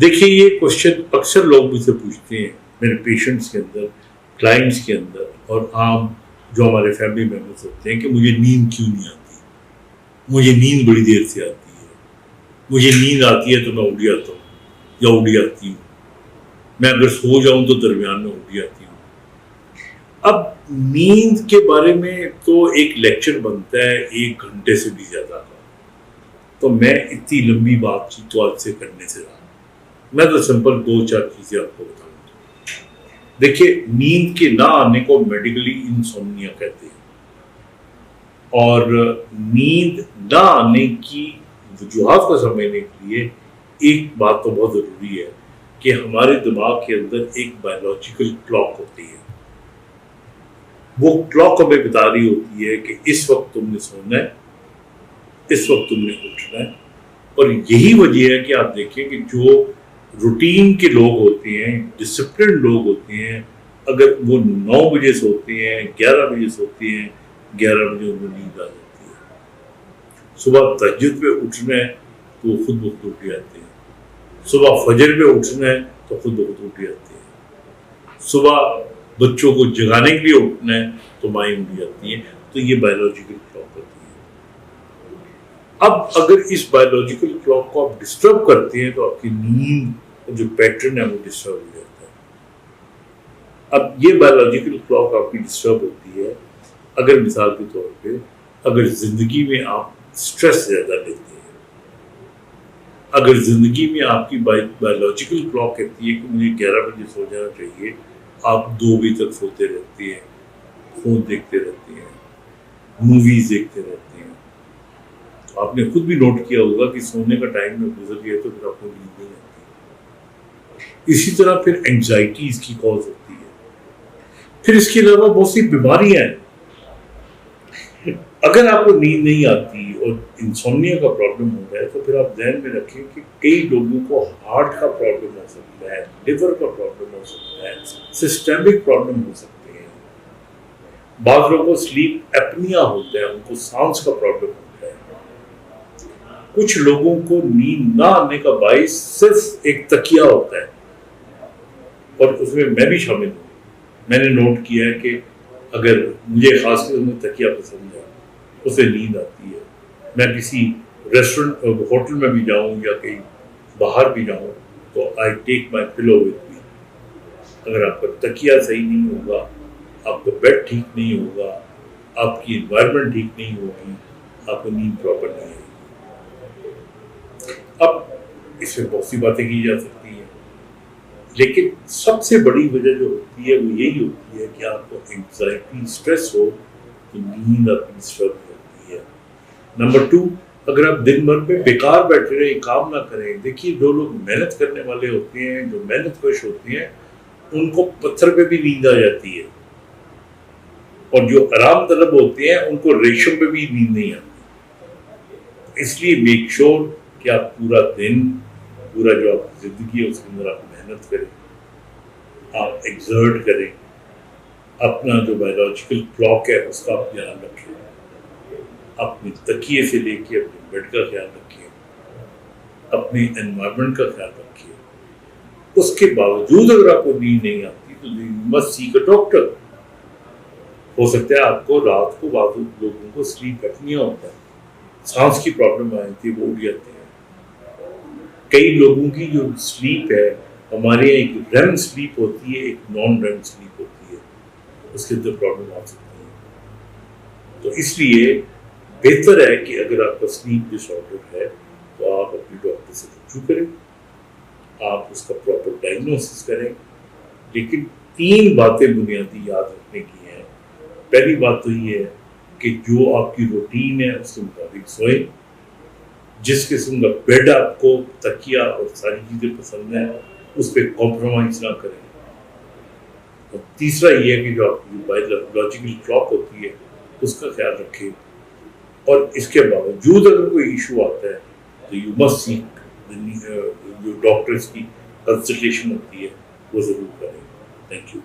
دیکھیے یہ کوشچن اکثر لوگ مجھ سے پوچھتے ہیں، میرے پیشنٹس کے اندر، کلائنٹس کے اندر، اور عام جو ہمارے فیملی ممبرس ہوتے ہیں کہ مجھے نیند کیوں نہیں آتی، مجھے نیند بڑی دیر سے آتی ہے، مجھے نیند آتی ہے تو میں اڑ جاتا ہوں یا اڑ جاتی ہوں، میں اگر سو جاؤں تو درمیان میں اڑ جاتی ہوں۔ اب نیند کے بارے میں تو ایک لیکچر بنتا ہے 1 گھنٹے سے بھی زیادہ کا، تو میں اتنی لمبی بات چیت تو آج سے کرنے سے رہا، میں تو سمپل 2-4 چیزیں آپ کو بتاؤں۔ دیکھیے نیند کے نہ آنے کو میڈیکلی انسومنیا کہتے ہیں، اور نیند نہ آنے کی وجوہات کو سمجھنے کے لیے ایک بات تو بہت ضروری ہے کہ ہمارے دماغ کے اندر ایک بایولوجیکل کلاک ہوتی ہے، وہ کلاک ہمیں بتا رہی ہوتی ہے کہ اس وقت تم نے سونا ہے، اس وقت تم نے اٹھنا ہے۔ اور یہی وجہ ہے کہ آپ دیکھیں کہ جو روٹین کے لوگ ہوتے ہیں، ڈسپلن لوگ ہوتے ہیں، اگر وہ 9 بجے سوتے ہیں، 11 بجے سوتے ہیں، 11 بجے ان کو نیند آ جاتی ہے۔ صبح تہجد پہ اٹھنا ہے تو وہ خود بخود اٹھ جاتے ہیں، صبح فجر پہ اٹھنا ہے تو خود بخود اٹھ جاتے ہیں، صبح بچوں کو جگانے کے لیے اٹھنا ہے تو مائیں اٹھ جاتی ہیں۔ تو یہ بایولوجیکل کلاک ہوتی ہے۔ اب اگر اس بایولوجیکل کلاک کو آپ ڈسٹرب کرتے ہیں تو آپ کی نیند کا جو پیٹرن ہے وہ ڈسٹرب ہو جاتا ہے۔ اب یہ بایولوجیکل کلاک آپ کی ڈسٹرب ہوتی ہے اگر مثال کے طور پہ اگر زندگی میں آپ سٹریس زیادہ لیتے ہیں، اگر زندگی میں آپ کی بایولوجیکل کلاک کہتی ہے کہ مجھے 11 بجے سو جانا چاہیے، آپ 2 بجے تک سوتے رہتے ہیں، فون دیکھتے رہتے ہیں، موویز دیکھتے رہتے ہیں، تو آپ نے خود بھی نوٹ کیا ہوگا کہ سونے کا ٹائم میں گزر گیا تو پھر آپ کو نیند نہیں آتی۔ اسی طرح پھر اینگزائٹی اس کی کاز ہوتی ہے۔ پھر اس کے علاوہ بہت سی بیماریاں ہیں۔ اگر آپ کو نیند نہیں آتی اور انسومنیا کا پرابلم ہو جائے تو پھر آپ ذہن میں رکھیں کہ کئی لوگوں کو ہارٹ کا پرابلم ہو سکتا ہے، لیور کا پرابلم ہو سکتا ہے، سسٹمک پرابلم ہو سکتے ہیں، بعض لوگوں کو سلیپ ایپنیا ہوتا ہے، ان کو سانس کا پرابلم ہوتا ہے، کچھ لوگوں کو نیند نہ آنے کا باعث صرف ایک تکیہ ہوتا ہے، اور اس میں بھی شامل ہوں۔ میں نے نوٹ کیا ہے کہ اگر مجھے خاص طور میں تکیہ پسند ہے، اسے نیند آتی ہے، میں کسی ریسٹورنٹ ہوٹل میں بھی جاؤں یا کہیں باہر بھی جاؤں تو آئی ٹیک مائی پلو وتھ می۔ اگر آپ کا تکیہ صحیح نہیں ہوگا، آپ کا بیڈ ٹھیک نہیں ہوگا، آپ کی انوائرمنٹ ٹھیک نہیں ہوگی، آپ کو نیند پراپر نہیں آئے گی۔ اب اس میں بہت سی باتیں کی جا سکتی ہیں، لیکن سب سے بڑی وجہ جو ہوتی ہے وہ یہی ہوتی ہے کہ آپ کو اینگزائٹی، اسٹریس ہو تو نیند آپ کی ڈسٹرب ہوتی ہے۔ نمبر 2، اگر آپ دن بھر پہ بیکار بیٹھے رہے، کام نہ کریں، دیکھیے جو لوگ محنت کرنے والے ہوتے ہیں، جو محنت کش ہوتے ہیں، ان کو پتھر پہ بھی نیند آ جاتی ہے، اور جو آرام طلب ہوتے ہیں ان کو ریشم پہ بھی نیند نہیں آتی۔ اس لیے میک شور کہ آپ پورا دن، پورا جو آپ کی زندگی ہے اس کے اندر آپ محنت کریں، آپ ایگزرٹ کریں، اپنا جو بایولوجیکل کلاک ہے اس کا آپ دھیان رکھیں، اپنے تکیے سے لے کے اپنے بیڈ کا خیال رکھیں، اپنے انوائرمنٹ کا خیال رکھیں۔ اس کے باوجود اگر آپ کو نیند نہیں آتی تو you must seek a doctor. ہو سکتا ہے آپ کو رات کو بعض لوگوں کو سلیپ ایپنیا ہوتا ہے، سانس کی پرابلم آئی تھی، وہ اٹھ جاتے ہیں۔ کئی لوگوں کی جو سلیپ ہے، ہمارے یہاں ایک ریم سلیپ ہوتی ہے، ایک نان ریم سلیپ ہوتی ہے، اس کے اندر پرابلم آ سکتی ہے۔ تو اس لیے بہتر ہے کہ اگر آپ کا سلیپ ڈس آرڈر ہے تو آپ اپنے ڈاکٹر سے رجوع کریں، آپ اس کا پراپر ڈائگنوسس کریں۔ لیکن 3 باتیں بنیادی یاد رکھنے کی ہیں۔ پہلی بات تو یہ ہے کہ جو آپ کی روٹین ہے اس کے مطابق سوئیں، جس قسم کا بیڈ آپ کو، تکیہ اور ساری چیزیں پسند ہیں اس پہ کمپرومائز نہ کریں۔ اور تیسرا یہ ہے کہ جو آپ کی بایولوجیکل کلاک ہوتی ہے اس کا خیال رکھیں، اور اس کے باوجود اگر کوئی ایشو آتا ہے تو یو مسٹ سیک، جو ڈاکٹرس کی کنسلٹیشن ہوتی ہے وہ ضرور کریں۔ Thank you.